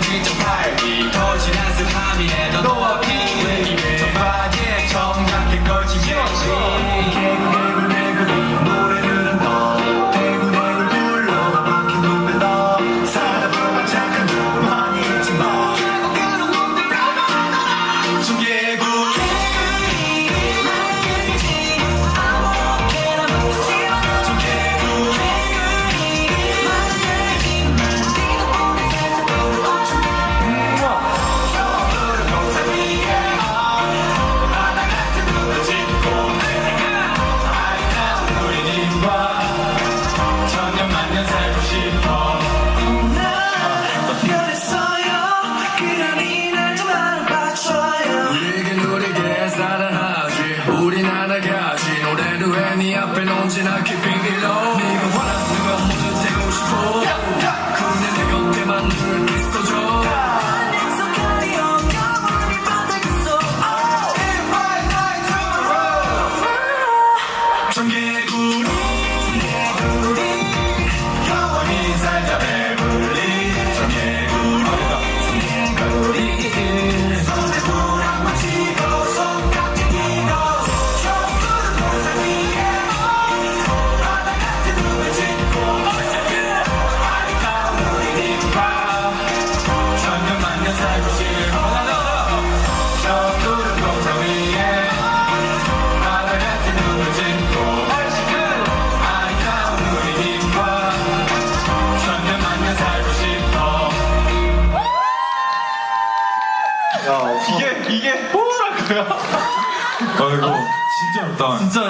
진짜 팔기 더 진한 스함이에도 너 앞이 청바지에 청각게 걸친 예시 개구리 노래들은 너 대구대굴 굴러가 박힌 눈빛 너 살다 보면 착한 놈 많이 있지만 결국 그런 놈들 다 청개구리 네 앞에 언제나 keeping it low 네가 원하는 내가 모두 되고 싶어 그냥 내 곁에만 늘 있어줘 익숙하니 영감을 받아겠어 In my night tomorrow 청개구리 영원히 살자 배불리 청개구리 손에 불 한번 치고 손깍지 끼고 저 푸른 노상 위에 살고 싶어 저 푸른 동상 위에 바다 같은 눈을 짓고 아리따운 우리 님과 천년만년 살고 싶어. 야 이게 뭐라고요? 아 이거 진짜 어렵다. 진짜